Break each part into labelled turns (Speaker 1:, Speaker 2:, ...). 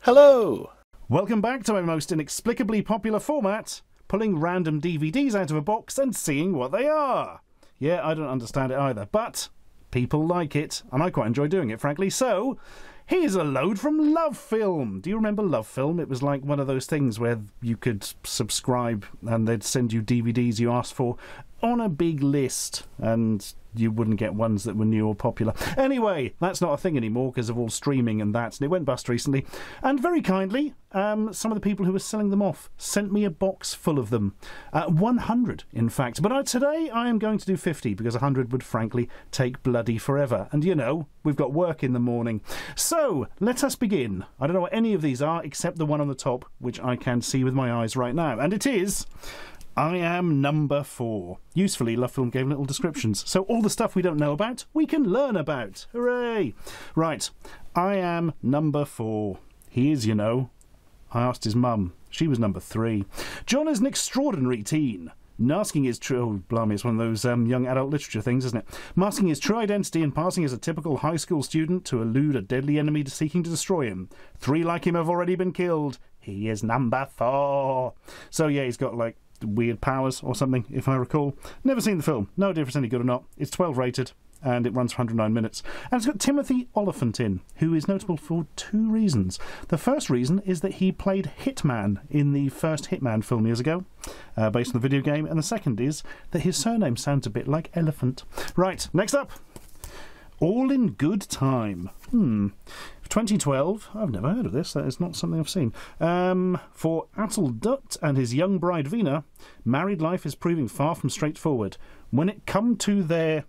Speaker 1: Hello! Welcome back to my most inexplicably popular format, pulling random DVDs out of a box and seeing what they are. Yeah, I don't understand it either, but people like it, and I quite enjoy doing it, frankly. So, here's a load from Lovefilm. Do you remember Lovefilm? It was like one of those things where you could subscribe and they'd send you DVDs you asked for on a big list, and you wouldn't get ones that were new or popular. Anyway, that's not a thing anymore because of all streaming and that, and it went bust recently. And very kindly, some of the people who were selling them off sent me a box full of them. 100, in fact. But today I am going to do 50 because 100 would frankly take bloody forever. And you know, we've got work in the morning. So, let us begin. I don't know what any of these are except the one on the top, which I can see with my eyes right now. And it is I Am Number 4. Usefully, Lovefilm gave little descriptions, so all the stuff we don't know about, we can learn about. Hooray! Right, I Am Number 4. He is, you know. I asked his mum. She was number 3. John is an extraordinary teen. Masking his true... Oh, blimey, it's one of those young adult literature things, isn't it? Masking his true identity and passing as a typical high school student to elude a deadly enemy seeking to destroy him. 3 like him have already been killed. He is number 4. So, yeah, he's got, like, weird powers or something, if I recall. Never seen the film. No idea if it's any good or not. It's 12 rated, and it runs for 109 minutes. And it's got Timothy Olyphant in, who is notable for 2 reasons. The first reason is that he played Hitman in the first Hitman film years ago, based on the video game, and the second is that his surname sounds a bit like elephant. Right, next up. All in Good Time. 2012, I've never heard of this, that is not something I've seen. For Atul Dutt and his young bride Veena, married life is proving far from straightforward. When it come to their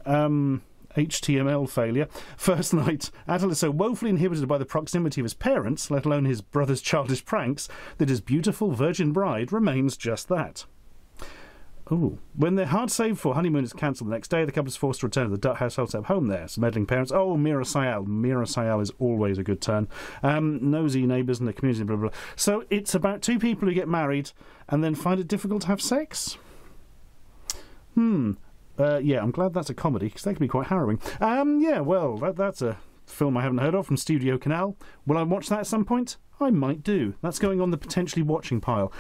Speaker 1: HTML failure, first night, Atul is so woefully inhibited by the proximity of his parents, let alone his brother's childish pranks, that his beautiful virgin bride remains just that. Oh. When their hard save for honeymoon is cancelled the next day, the couple is forced to return to the Dutt household set up home there. Some meddling parents. Oh, Mira Sayal. Mira Sayal is always a good turn. Nosy neighbours and the community, blah, blah, blah. So it's about 2 people who get married and then find it difficult to have sex? Yeah, I'm glad that's a comedy, because that can be quite harrowing. Yeah, well, that's a film I haven't heard of from Studio Canal. Will I watch that at some point? I might do. That's going on the potentially watching pile.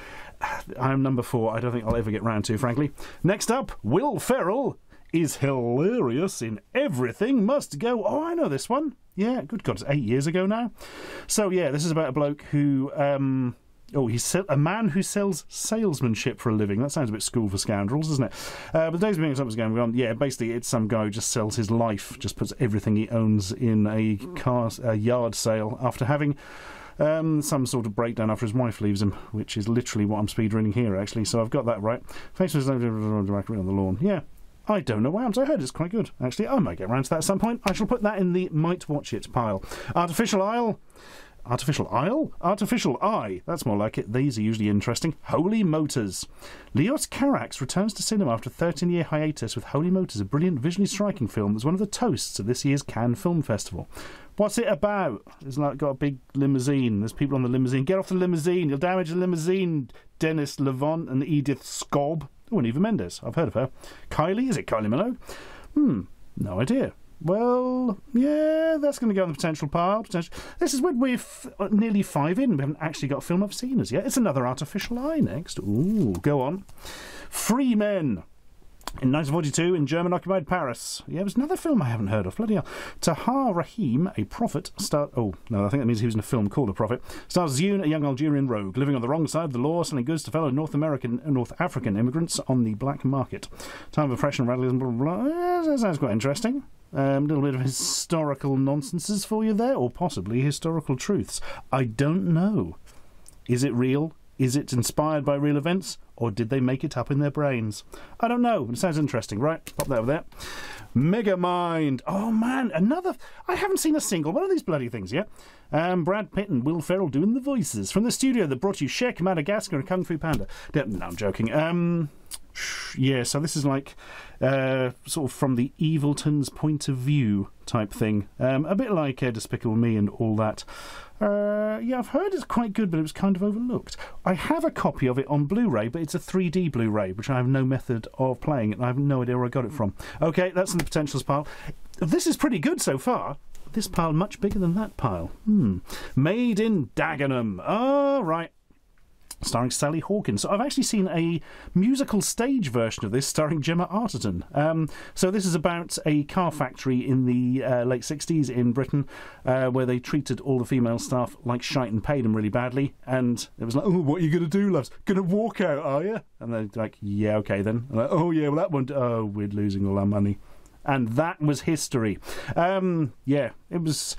Speaker 1: I Am Number 4. I don't think I'll ever get round to, frankly. Next up, Will Ferrell is hilarious in Everything Must Go. Oh, I know this one. Yeah, good God, it's 8 years ago now. So, yeah, this is about a bloke who... he's a man who sells salesmanship for a living. That sounds a bit School for Scoundrels, doesn't it? But the days of being something's going on. Yeah, basically it's some guy who just sells his life, just puts everything he owns in a yard sale after having some sort of breakdown after his wife leaves him, which is literally what I'm speedrunning here, actually. So I've got that right. Faces on the lawn. Yeah. I don't know why. I heard it's quite good, actually. I might get around to that at some point. I shall put that in the might watch it pile. Artificial Eye. That's more like it. These are usually interesting. Holy Motors. Leos Carax returns to cinema after a 13-year hiatus with Holy Motors, a brilliant, visually striking film that's one of the toasts of this year's Cannes Film Festival. What's it about? It's like got a big limousine. There's people on the limousine. Get off the limousine. You'll damage the limousine. Dennis Levant and Edith Scobb. Oh, and Eva Mendes. I've heard of her. Kylie? Is it Kylie Minogue? No idea. Well, yeah, that's going to go on the potential pile. This is when we're nearly 5 in. We haven't actually got a film I've seen as yet. It's another Artificial Eye next. Ooh, go on. Free Men. In 1942, in German-occupied Paris. Yeah, it was another film I haven't heard of. Bloody hell. Tahar Rahim, a prophet, Oh, no, I think that means he was in a film called A Prophet. Stars Zune, a young Algerian rogue, living on the wrong side of the law, selling goods to fellow North African immigrants on the black market. Time of oppression, radicalism, blah, blah, blah. That sounds quite interesting. A little bit of historical nonsenses for you there, or possibly historical truths. I don't know. Is it real? Is it inspired by real events? Or did they make it up in their brains? I don't know. It sounds interesting, right? Pop that over there. Megamind. Oh, man. Another... I haven't seen a single one of these bloody things yet. Brad Pitt and Will Ferrell doing the voices. From the studio that brought you Shrek, Madagascar and Kung Fu Panda. No, I'm joking. Yeah, so this is like sort of from the Evilton's point of view type thing. A bit like Despicable Me and all that. Yeah, I've heard it's quite good, but it was kind of overlooked. I have a copy of it on Blu-ray, but it's a 3D Blu-ray, which I have no method of playing, and I have no idea where I got it from. Okay, that's in the potentials pile. This is pretty good so far. this pile much bigger than that pile. Made in Dagenham. Oh, right. Starring Sally Hawkins. So I've actually seen a musical stage version of this starring Gemma Arterton. So this is about a car factory in the late 60s in Britain where they treated all the female staff like shite and paid them really badly. And it was like, oh, what are you going to do, loves? Going to walk out, are you? And they're like, yeah, okay then. And like, oh, yeah, well, that one, oh, we're losing all our money. And that was history. Yeah, it was...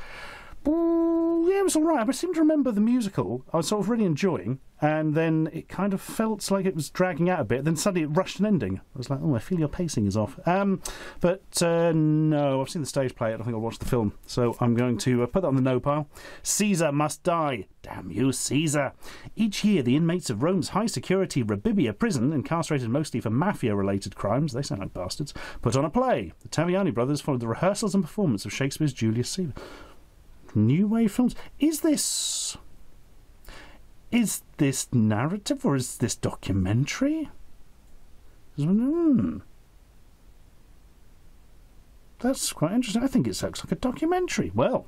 Speaker 1: yeah, it was all right. I seem to remember the musical I was sort of really enjoying, and then it kind of felt like it was dragging out a bit. Then suddenly it rushed an ending. I was like, oh, I feel your pacing is off. But no, I've seen the stage play. I don't think I'll watch the film. So I'm going to put that on the no pile. Caesar must die. Damn you, Caesar. Each year, the inmates of Rome's high-security Rebibbia prison, incarcerated mostly for mafia-related crimes, they sound like bastards, put on a play. The Taviani brothers followed the rehearsals and performance of Shakespeare's Julius Caesar. New Wave Films. Is this narrative or is this documentary? That's quite interesting. I think it looks like a documentary. Well,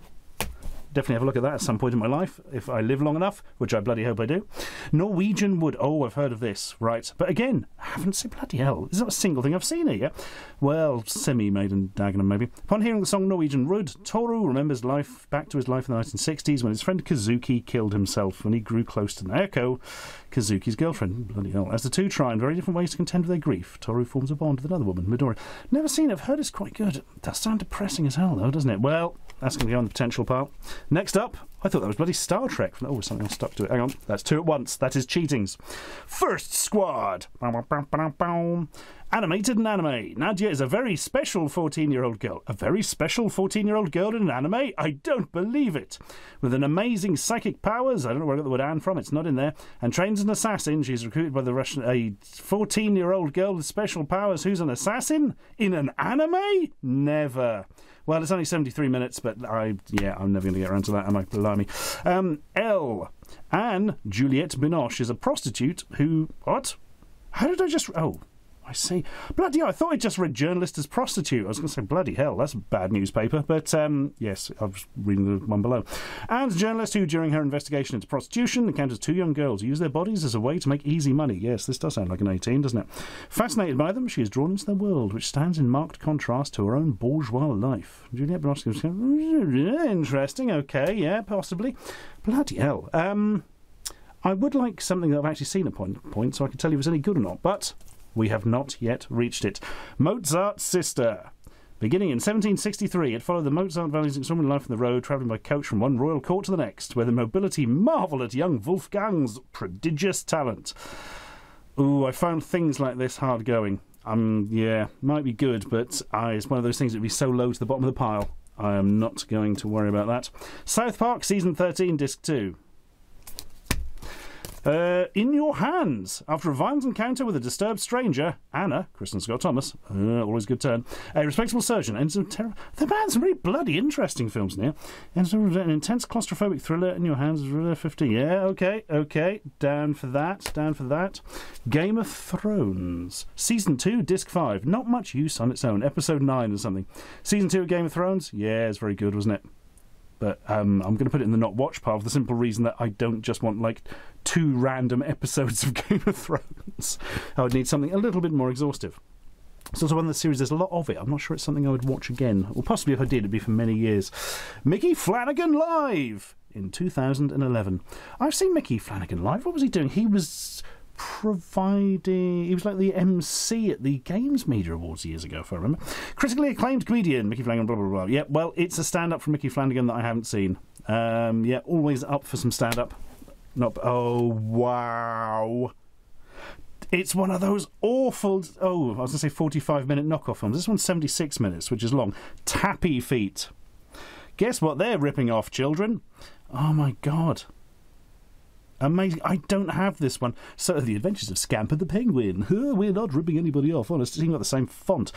Speaker 1: definitely have a look at that at some point in my life, if I live long enough, which I bloody hope I do. Norwegian Wood. Oh, I've heard of this. Right. But again, I haven't seen, bloody hell. It's not a single thing I've seen here yet. Well, semi-made in Dagenham, maybe. Upon hearing the song Norwegian Wood, Toru remembers back to his life in the 1960s when his friend Kazuki killed himself when he grew close to Naoko, Kazuki's girlfriend. Bloody hell. As the two try in very different ways to contend with their grief, Toru forms a bond with another woman, Midori. Never seen it. I've heard it's quite good. It does sound depressing as hell, though, doesn't it? Well, that's going to go on the potential part. Next up, I thought that was bloody Star Trek. Oh, something else stuck to it. Hang on. That's two at once. That is cheatings. First Squad. Animated and anime. Nadia is a very special 14-year-old girl. A very special 14-year-old girl in an anime? I don't believe it. With an amazing psychic powers, I don't know where I got the word "an" from, it's not in there, and trained as an assassin, she's recruited by the Russian... A 14-year-old girl with special powers who's an assassin? In an anime? Never. Well, it's only 73 minutes, but I'm never going to get around to that, am I? Blimey. L. Anne Juliette Binoche is a prostitute who... What? How did I just... Oh... I see. Bloody hell, I thought I just read journalist as prostitute. I was going to say, bloody hell, that's a bad newspaper. But, yes, I was reading the one below. And a journalist who, during her investigation into prostitution, encounters two young girls who use their bodies as a way to make easy money. Yes, this does sound like an 18, doesn't it? Fascinated by them, she is drawn into their world, which stands in marked contrast to her own bourgeois life. Juliette Binoche goes, interesting, okay, yeah, possibly. Bloody hell. I would like something that I've actually seen at point, so I can tell you if it's any good or not, but... we have not yet reached it. Mozart's Sister. Beginning in 1763, it followed the Mozart family's extraordinary life on the road, travelling by coach from one royal court to the next, where the nobility marvel at young Wolfgang's prodigious talent. Ooh, I found things like this hard going. Yeah, might be good, but it's one of those things that would be so low to the bottom of the pile. I am not going to worry about that. South Park, Season 13, Disc 2. In Your Hands. After a violent encounter with a disturbed stranger, Anna, Kristen Scott Thomas, always good turn, a respectable surgeon, ends up terror. They've had some really bloody interesting films in here. Ends up an intense claustrophobic thriller. In Your Hands, 50. Yeah, okay. Down for that. Game of Thrones. Season 2, Disc 5. Not much use on its own. Episode 9 or something. Season 2 of Game of Thrones? Yeah, it's very good, wasn't it? But I'm going to put it in the not watch pile for the simple reason that I don't just want, like, 2 random episodes of Game of Thrones. I would need something a little bit more exhaustive. It's also one of the series, there's a lot of it. I'm not sure it's something I would watch again. Or possibly if I did, it'd be for many years. Mickey Flanagan Live in 2011. I've seen Mickey Flanagan live. What was he doing? He was like the MC at the Games Media Awards years ago, if I remember. Critically acclaimed comedian, Mickey Flanagan, blah, blah, blah. Yeah, well, it's a stand-up from Mickey Flanagan that I haven't seen. Yeah, always up for some stand-up. Oh, wow. It's one of those awful... Oh, I was going to say 45-minute knockoff films. This one's 76 minutes, which is long. Tappy Feet. Guess what they're ripping off, children? Oh, my God. Amazing. I don't have this one. So, The Adventures of Scamper the Penguin. We're not ripping anybody off, honestly. It's got the same font.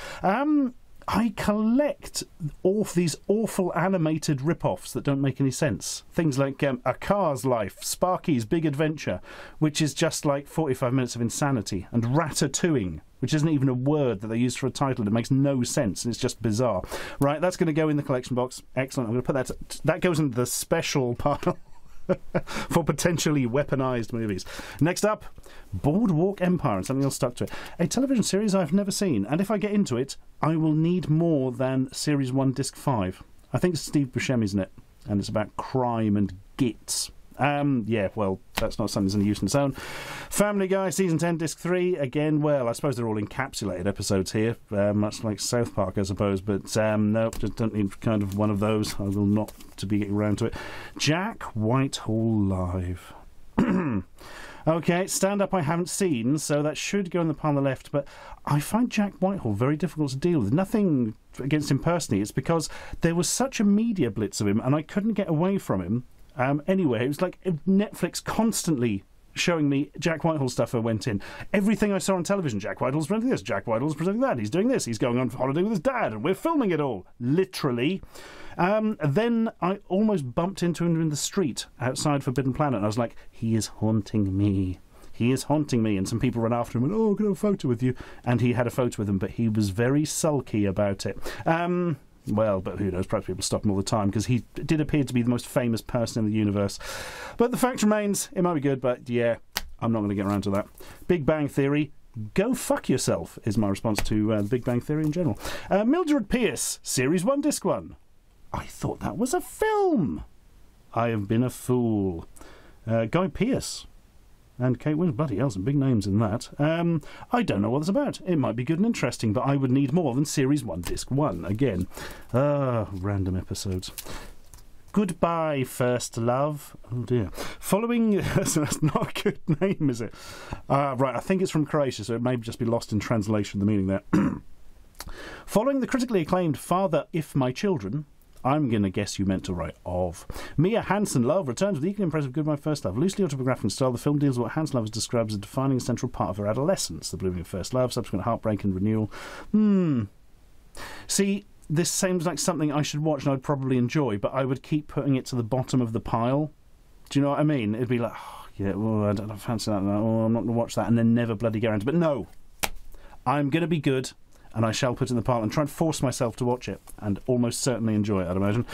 Speaker 1: I collect these awful animated rip-offs that don't make any sense. Things like A Car's Life, Sparky's Big Adventure, which is just like 45 minutes of insanity, and Ratatouille, which isn't even a word that they use for a title. It makes no sense, and it's just bizarre. Right, that's going to go in the collection box. Excellent. I'm going to put that goes into the special pile for potentially weaponised movies. Next up, Boardwalk Empire, and something else stuck to it. A television series I've never seen, and if I get into it, I will need more than Series 1, Disc 5. I think Steve Buscemi's in it, and it's about crime and gits. Yeah, well, that's not something that's in use on its own. Family Guy, Season 10, Disc 3. Again, well, I suppose they're all encapsulated episodes here, much like South Park, I suppose. But, no, just don't need kind of one of those. I will not to be getting around to it. Jack Whitehall Live. Okay, stand-up I haven't seen, so that should go in the pile on the left, but I find Jack Whitehall very difficult to deal with. Nothing against him personally, it's because there was such a media blitz of him, and I couldn't get away from him. Anyway, it was like Netflix constantly showing me Jack Whitehall stuff I went in. Everything I saw on television, Jack Whitehall's presenting this, Jack Whitehall's presenting that, he's doing this, he's going on holiday with his dad, and we're filming it all. Literally. Then I almost bumped into him in the street outside Forbidden Planet, and I was like, he is haunting me. He is haunting me. And some people ran after him and, oh, can I have a photo with you? And he had a photo with him, but he was very sulky about it. Well, but who knows, perhaps people stop him all the time, because he did appear to be the most famous person in the universe. But the fact remains, it might be good, but yeah, I'm not going to get around to that. Big Bang Theory, go fuck yourself, is my response to the Big Bang Theory in general. Mildred Pierce, Series 1, Disc 1. I thought that was a film. I have been a fool. Guy Pearce. And Kate Winslet, bloody hell, some big names in that. I don't know what it's about. It might be good and interesting, but I would need more than Series 1, Disc 1. Again, random episodes. Goodbye, First Love. Oh, dear. Following... that's not a good name, is it? Right, I think it's from Croatia, so it may just be lost in translation, the meaning there. Following the critically acclaimed Father, If My Children... I'm going to guess you meant to write of. Mia Hansen-Love returns with the equally impressive Goodbye First Love. Loosely autobiographic in style, the film deals with what Hansen-Love has described as a defining and central part of her adolescence, the blooming of first love, subsequent heartbreak and renewal. See, this seems like something I should watch and I'd probably enjoy, but I would keep putting it to the bottom of the pile. Do you know what I mean? It'd be like, oh, yeah, well, I don't fancy that. Oh, I'm not going to watch that, and then never bloody get around to it. But no, I'm going to be good, and I shall put it in the pile and try and force myself to watch it, and almost certainly enjoy it, I'd imagine,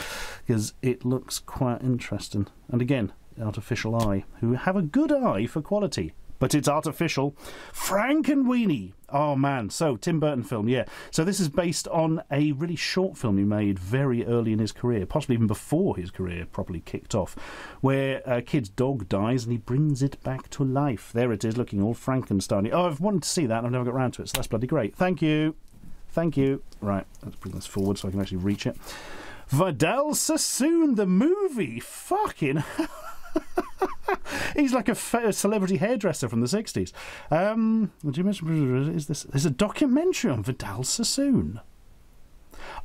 Speaker 1: because it looks quite interesting. And again, Artificial Eye, who have a good eye for quality, but it's artificial. Frankenweenie. Oh, man. So, Tim Burton film, yeah. So this is based on a really short film he made very early in his career, possibly even before his career properly kicked off, where a kid's dog dies and he brings it back to life. There it is, looking all Frankenstein-y. Oh, I've wanted to see that and I've never got round to it, so that's bloody great. Thank you. Thank you. Right, let's bring this forward so I can actually reach it. Vidal Sassoon, the movie. Fucking he's like a celebrity hairdresser from the 60s. Did you mention, is this? There's a documentary on Vidal Sassoon.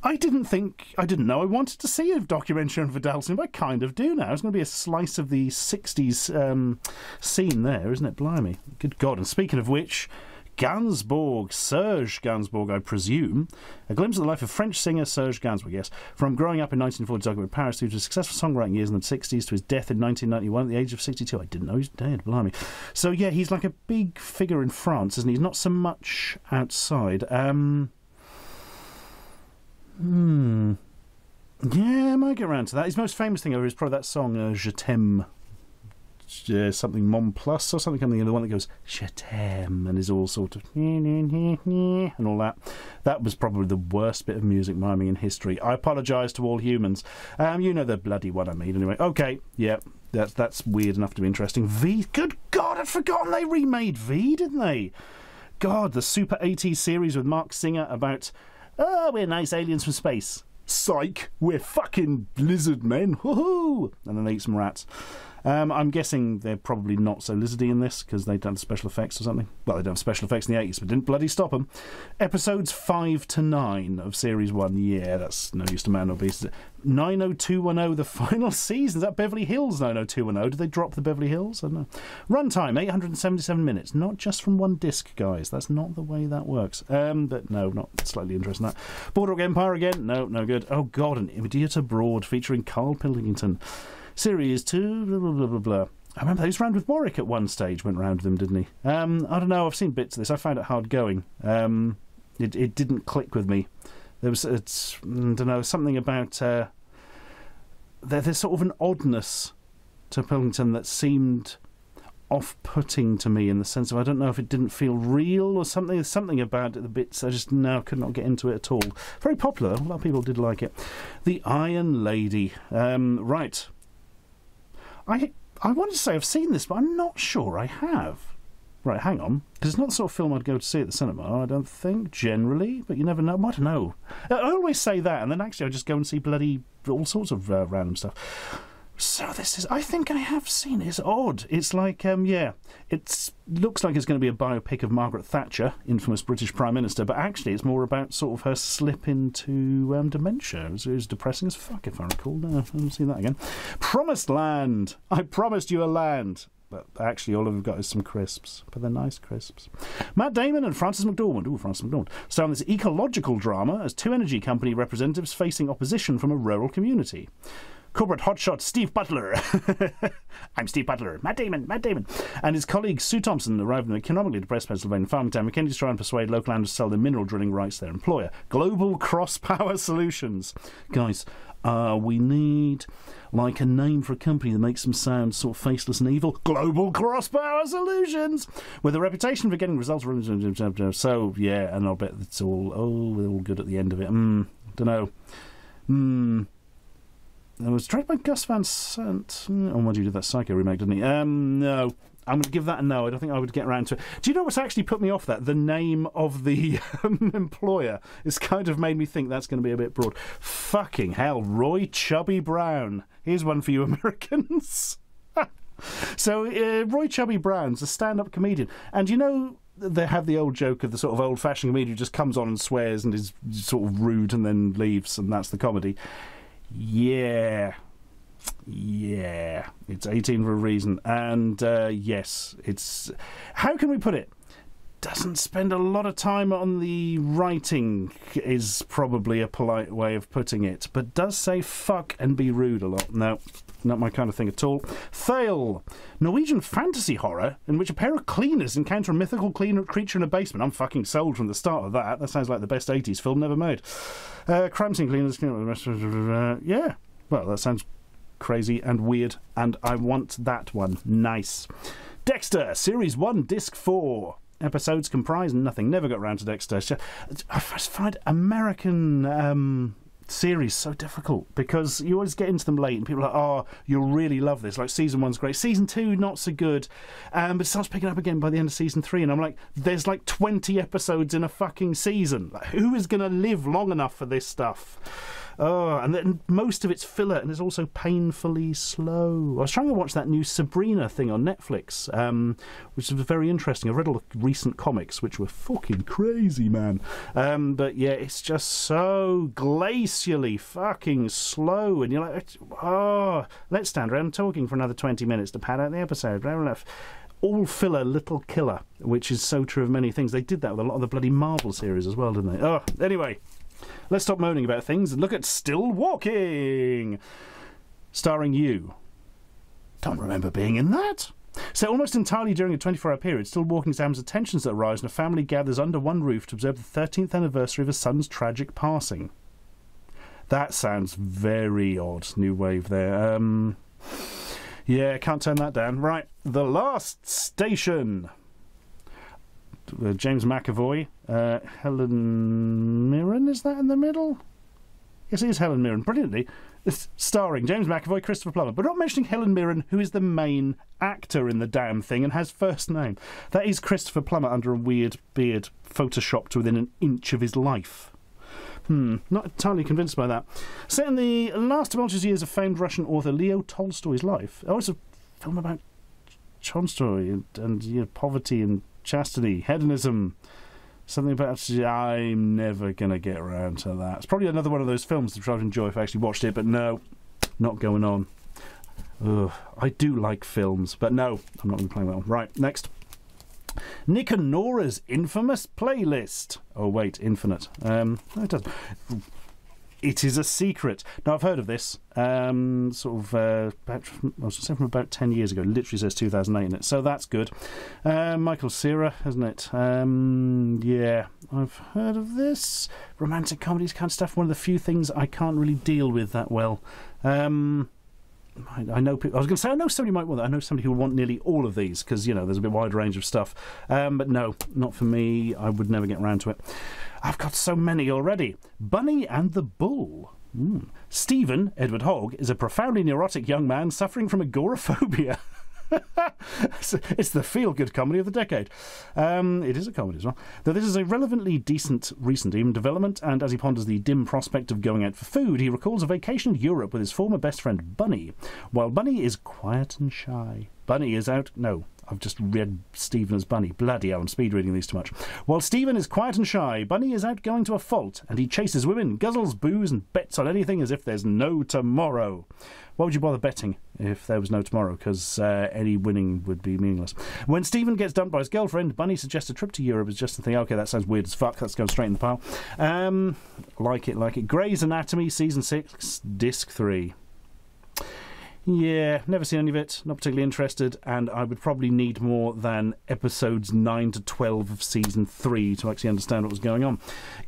Speaker 1: I didn't know I wanted to see a documentary on Vidal Sassoon, but I kind of do now. It's going to be a slice of the 60s scene there, isn't it? Blimey. Good God. And speaking of which, Serge Gainsbourg, I presume. A glimpse of the life of French singer Serge Gainsbourg, yes. From growing up in 1940s in Paris through to successful songwriting years in the 60s to his death in 1991 at the age of 62. I didn't know he was dead, blimey. So, yeah, he's like a big figure in France, isn't he? He's not so much outside. Yeah, I might get around to that. His most famous thing over is probably that song, Je t'aime. Something Mon Plus or something, the one that goes Je t'aime and is all sort of and all that. That was probably the worst bit of music miming in history. I apologise to all humans. You know the bloody one I mean. Anyway, okay, yeah, that's weird enough to be interesting. V, good God, I'd forgotten they remade V, didn't they? God, the Super 80s series with Mark Singer about, we're nice aliens from space. Psych, we're fucking lizard men. Woohoo! And then they eat some rats. I'm guessing they're probably not so lizardy in this because they've done special effects or something. Well, they've done special effects in the 80s, but didn't bloody stop them. Episodes 5 to 9 of Series 1. Yeah, that's no use to man or beast. 90210, the final season. Is that Beverly Hills 90210? Did they drop the Beverly Hills? I don't know. Runtime, 877 minutes. Not just from one disc, guys. That's not the way that works. But no, not slightly interested in that. Boardwalk Empire again? No, no good. Oh, God, an Idiot Abroad featuring Carl Pilkington. Series 2, blah, blah, blah, blah, blah. I remember he was round with Warwick at one stage, went round with him, didn't he? I don't know, I've seen bits of this. I found it hard going. It didn't click with me. There was, I don't know, something about... there's sort of an oddness to Pilkington that seemed off-putting to me in the sense of, I don't know if it didn't feel real or something. There's something about it, the bits, I just could not get into it at all. Very popular, a lot of people did like it. The Iron Lady. Right. I want to say I've seen this, but I'm not sure I have. Right, hang on. Because it's not the sort of film I'd go to see at the cinema, I don't think, generally. But you never know. I don't know. I always say that, and then actually I just go and see bloody all sorts of random stuff. So this is... I think I have seen it. It's odd. It's like, yeah, it looks like it's going to be a biopic of Margaret Thatcher, infamous British Prime Minister, but actually it's more about sort of her slip into dementia. It was depressing as fuck, if I recall. No, I haven't seen that again. Promised Land. I promised you a land. But actually, all I've got is some crisps. But they're nice crisps. Matt Damon and Frances McDormand. Ooh, Frances McDormand. Star in this ecological drama as two energy company representatives facing opposition from a rural community. Corporate hotshot Steve Butler. I'm Steve Butler. Matt Damon. And his colleague Sue Thompson arrived in the economically depressed Pennsylvania farming town McKinney to try and persuade local landowners to sell their mineral drilling rights to their employer. Global Cross Power Solutions. Guys, we need... like a name for a company that makes them sound sort of faceless and evil. Global Cross Power Solutions! With a reputation for getting results. So, yeah, and I'll bet it's all... oh, they're all good at the end of it. Don't know. It was directed by Gus Van Sant. Oh, mind you, did that Psycho remake, didn't he? No. I'm going to give that a no. I don't think I would get around to it. Do you know what's actually put me off that? The name of the employer. It's kind of made me think that's going to be a bit broad. Fucking hell, Roy Chubby Brown. Here's one for you Americans. So, Roy Chubby Brown's a stand-up comedian. And you know... they have the old joke of the sort of old-fashioned comedian who just comes on and swears and is sort of rude and then leaves, and that's the comedy. Yeah, it's 18 for a reason, and yes, it's... how can we put it? Doesn't spend a lot of time on the writing is probably a polite way of putting it, but does say fuck and be rude a lot. No, not my kind of thing at all. Thale, Norwegian fantasy horror in which a pair of cleaners encounter a mythical creature in a basement. I'm fucking sold from the start of that. That sounds like the best 80s film never made. Crime scene cleaners... yeah, well, that sounds crazy and weird, and I want that one. Nice. Dexter, Series 1, Disc 4. Episodes comprise nothing. Never got round to Dexter. I find American series so difficult because you always get into them late and people are like, oh, you'll really love this. Like, season 1's great. Season 2, not so good. But it starts picking up again by the end of season 3. And I'm like, there's like 20 episodes in a fucking season. Like, who is going to live long enough for this stuff? Oh, and then most of it's filler and it's also painfully slow. I was trying to watch that new Sabrina thing on Netflix, which was very interesting. I read all the recent comics, which were fucking crazy, man. But yeah, it's just so glacially fucking slow. And you're like, oh, let's stand around talking for another 20 minutes to pad out the episode. All filler, little killer, which is so true of many things. They did that with a lot of the bloody Marvel series as well, didn't they? Oh, anyway. Let's stop moaning about things and look at Still Walking, starring you. Don't remember being in that. So almost entirely during a 24-hour period, Still Walking examines the tensions that arise when a family gathers under one roof to observe the 13th anniversary of a son's tragic passing. That sounds very odd. New wave there. Yeah, can't turn that down. Right, The Last Station. James McAvoy, Helen Mirren, is that in the middle? Yes, it is Helen Mirren, brilliantly. It's starring James McAvoy, Christopher Plummer, but not mentioning Helen Mirren, who is the main actor in the damn thing and has first name. That is Christopher Plummer under a weird beard photoshopped to within an inch of his life. Not entirely convinced by that. Set in the last tumultuous years of famed Russian author Leo Tolstoy's life. Oh, it's a film about Cholstoy and poverty and chastity, hedonism. Something about... I'm never going to get around to that. It's probably another one of those films to try to enjoy if I actually watched it, but no, not going on. Ugh, I do like films, but no, I'm not going to be playing that one. Right, next. Nick and Nora's infamous playlist. Oh, wait, infinite. No, it doesn't. It is a secret. Now, I've heard of this, from about 10 years ago. It literally says 2008 in it, so that's good. Michael Cera, isn't it? Yeah, I've heard of this. Romantic comedies kind of stuff. One of the few things I can't really deal with that well. I know people... I was going to say, I know somebody might want that. I know somebody who would want nearly all of these, because, there's a bit wide range of stuff. But no, not for me. I would never get around to it. I've got so many already. Bunny and the Bull. Stephen, Edward Hogg, is a profoundly neurotic young man suffering from agoraphobia. It's the feel-good comedy of the decade. It is a comedy as well. Though this is a relevantly decent recent even development, and as he ponders the dim prospect of going out for food, he recalls a vacation in Europe with his former best friend Bunny. While Bunny is quiet and shy. Bunny is out... No, I've just read Stephen as Bunny. Bloody hell, I'm speed reading these too much. While Stephen is quiet and shy, Bunny is outgoing to a fault, and he chases women, guzzles booze, and bets on anything as if there's no tomorrow. Why would you bother betting if there was no tomorrow? Because any winning would be meaningless. When Stephen gets dumped by his girlfriend, Bunny suggests a trip to Europe as just the thing. Okay, that sounds weird as fuck. Let's go straight in the pile. Like it. Grey's Anatomy, Season 6, Disc 3. Yeah, never seen any of it, not particularly interested, and I would probably need more than episodes 9 to 12 of Season 3 to actually understand what was going on.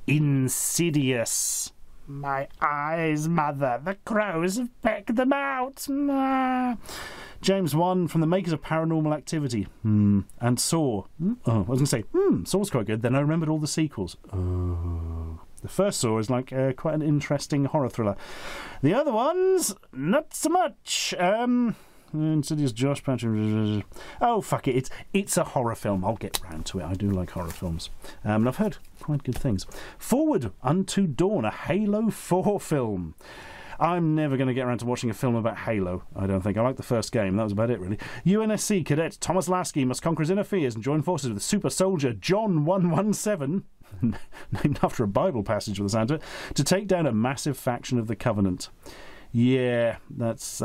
Speaker 1: Insidious. My eyes, mother, the crows have pecked them out. James Wan, from the makers of Paranormal Activity. And Saw. Oh, I was going to say, Saw's quite good, then I remembered all the sequels. Oh... The first Saw is like quite an interesting horror thriller. The other ones, not so much. Insidious, Josh Patrick. Oh, fuck it. It's a horror film. I'll get round to it. I do like horror films. And I've heard quite good things. Forward Unto Dawn, a Halo 4 film. I'm never going to get around to watching a film about Halo, I don't think. I like the first game. That was about it, really. UNSC cadet Thomas Lasky must conquer his inner fears and join forces with super soldier John 117, named after a Bible passage with the sound of it, to take down a massive faction of the Covenant. Yeah, that's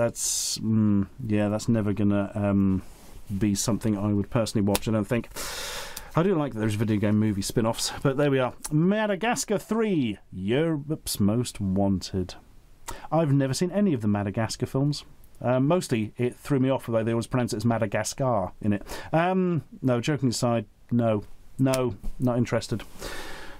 Speaker 1: never going to be something I would personally watch, I don't think. I do like that there's video game movie spin-offs, but there we are. Madagascar 3, Europe's Most Wanted. I've never seen any of the Madagascar films. Mostly, it threw me off the way they always pronounce it as Madagascar in it. No, joking aside, no, not interested.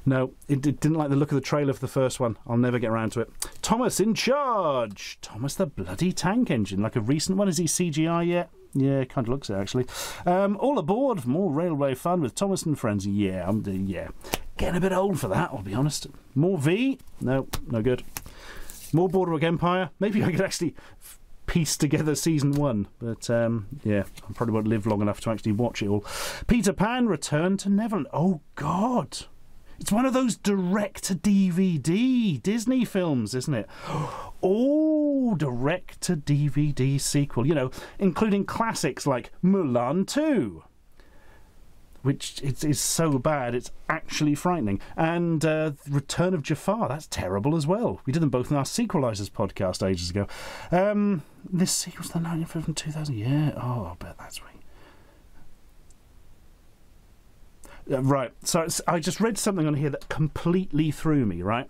Speaker 1: No, it didn't like the look of the trailer for the first one. I'll never get around to it. Thomas in Charge. Thomas the Bloody Tank Engine. Like a recent one. Is he CGI yet? Yeah, kind of looks it, actually. All aboard for more railway fun with Thomas and friends. Yeah, getting a bit old for that, I'll be honest. More V? No good. More Boardwalk Empire? Maybe I could actually piece together Season 1. But, yeah, I probably won't live long enough to actually watch it all. Peter Pan, Return to Neverland. Oh, God. It's one of those direct-to-DVD Disney films, isn't it? Oh, direct-to-DVD sequel. Including classics like Mulan 2. Which is so bad, it's actually frightening. And Return of Jafar, that's terrible as well. We did them both in our Sequelizers podcast ages ago. This sequel's the 1950 from 2000. Yeah, I bet that's right. Right, so I just read something on here that completely threw me, right?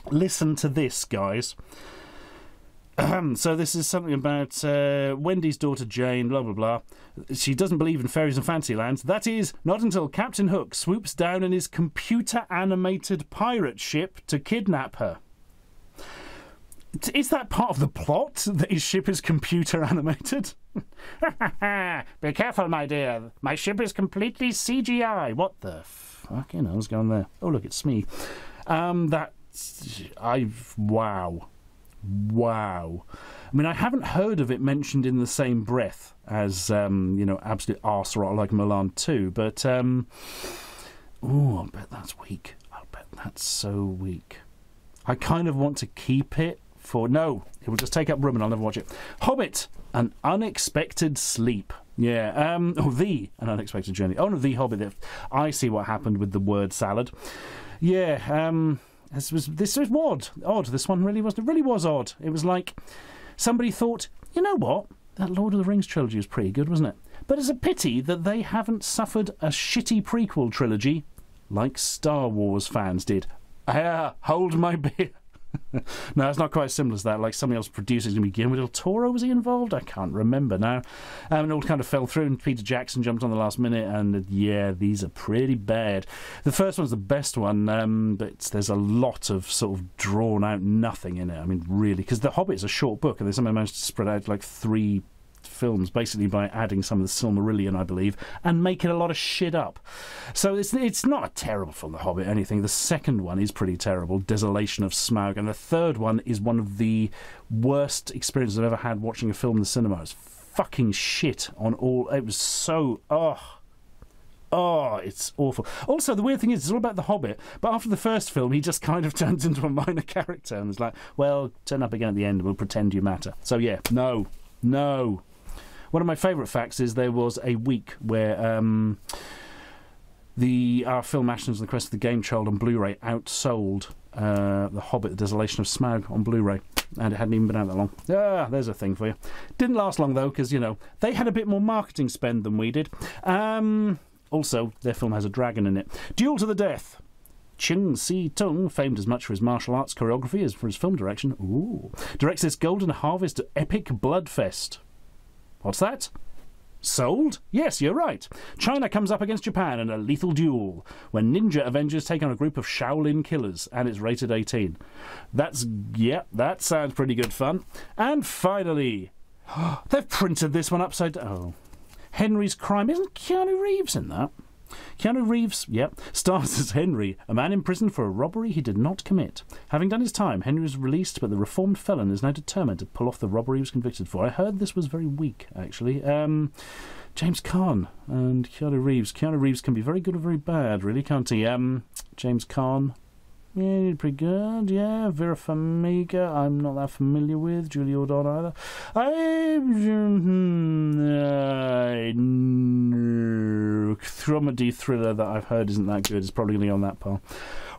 Speaker 1: Listen to this, guys. So this is something about Wendy's daughter Jane, blah, blah, blah. She doesn't believe in fairies and fantasylands. That is, not until Captain Hook swoops down in his computer-animated pirate ship to kidnap her. Is that part of the plot, that his ship is computer-animated? Be careful, my dear. My ship is completely CGI. What the fucking hell's going there? Oh, look, it's me. Wow. I mean, I haven't heard of it mentioned in the same breath as, absolute arse rot like Mulan 2, but, I bet that's weak. I bet that's so weak. I kind of want to keep it for... No, it will just take up room and I'll never watch it. Hobbit, An Unexpected Sleep. Yeah, An Unexpected Journey. Oh, no, The Hobbit. I see what happened with the word salad. Yeah, this was odd. This one really was odd. It was like somebody thought, you know what? That Lord of the Rings trilogy was pretty good, wasn't it? But it's a pity that they haven't suffered a shitty prequel trilogy like Star Wars fans did. Hold my beer. No, it's not quite as simple as that. Like somebody else producing, going to be Guillermo del Toro. Was he involved? I can't remember now. It all kind of fell through, and Peter Jackson jumped on the last minute. And yeah, these are pretty bad. The first one's the best one, but there's a lot of sort of drawn out nothing in it. I mean, really, because The Hobbit is a short book, and they somehow managed to spread out like 3 films, basically by adding some of the Silmarillion, I believe, and making a lot of shit up. So it's not a terrible film, The Hobbit, anything. The second one is pretty terrible, Desolation of Smaug, and the third one is one of the worst experiences I've ever had watching a film in the cinema. It's fucking shit on all... It was so... Oh, it's awful. Also, the weird thing is, it's all about the Hobbit, but after the first film, he just kind of turns into a minor character and is like, well, turn up again at the end and we'll pretend you matter. So yeah, no. One of my favourite facts is there was a week where our film Ashens and the Crest of the Game Child on Blu-ray outsold The Hobbit, The Desolation of Smaug on Blu-ray, and it hadn't even been out that long. There's a thing for you. Didn't last long, though, because, you know, they had a bit more marketing spend than we did. Also, their film has a dragon in it. Duel to the Death. Ching Si-tung, famed as much for his martial arts choreography as for his film direction, directs this Golden Harvest epic bloodfest. What's that? Sold? Yes, you're right. China comes up against Japan in a lethal duel when ninja avengers take on a group of Shaolin killers, and it's rated 18. That sounds pretty good fun. And finally, they've printed this one upside down. Oh. Henry's Crime. Isn't Keanu Reeves in that? Keanu Reeves, stars as Henry, a man imprisoned for a robbery he did not commit. Having done his time, Henry was released, but the reformed felon is now determined to pull off the robbery he was convicted for. I heard this was very weak, actually. James Caan and Keanu Reeves. Keanu Reeves can be very good or very bad, really, can't he? James Caan. Yeah, pretty good, yeah. Vera Farmiga, I'm not that familiar with. Julie O'Donnell either. Comedy thriller that I've heard isn't that good is probably going to be on that pile.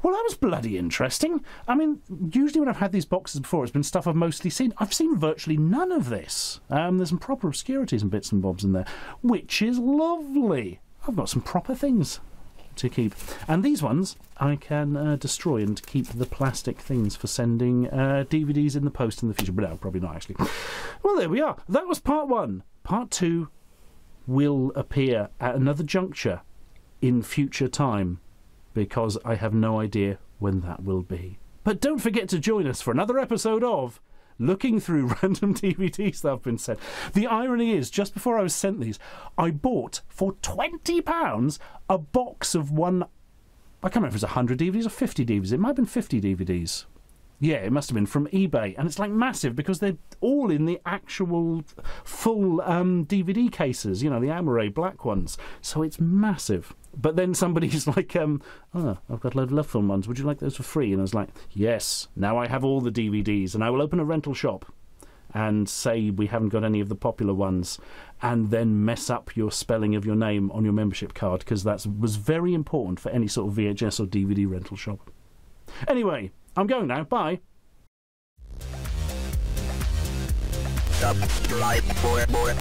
Speaker 1: Well, that was bloody interesting. I mean, usually when I've had these boxes before, it's been stuff I've mostly seen. I've seen virtually none of this. There's some proper obscurities and bits and bobs in there, which is lovely. I've got some proper things to keep. And these ones I can destroy and keep the plastic things for sending DVDs in the post in the future. But no, probably not, actually. Well, there we are. That was part 1. Part 2 will appear at another juncture in future time, because I have no idea when that will be. But don't forget to join us for another episode of Looking Through Random DVDs that have been sent. The irony is, just before I was sent these, I bought for £20 a box of one... I can't remember if it was 100 DVDs or 50 DVDs. It might have been 50 DVDs. Yeah, it must have been from eBay. And it's like massive because they're all in the actual full DVD cases, you know, the Amaray black ones. So it's massive. But then somebody's like, I've got a load of Lovefilm ones. Would you like those for free? And I was like, yes, now I have all the DVDs. And I will open a rental shop and say we haven't got any of the popular ones, and then mess up your spelling of your name on your membership card, because that was very important for any sort of VHS or DVD rental shop. Anyway, I'm going now. Bye.
Speaker 2: Subscribe for more.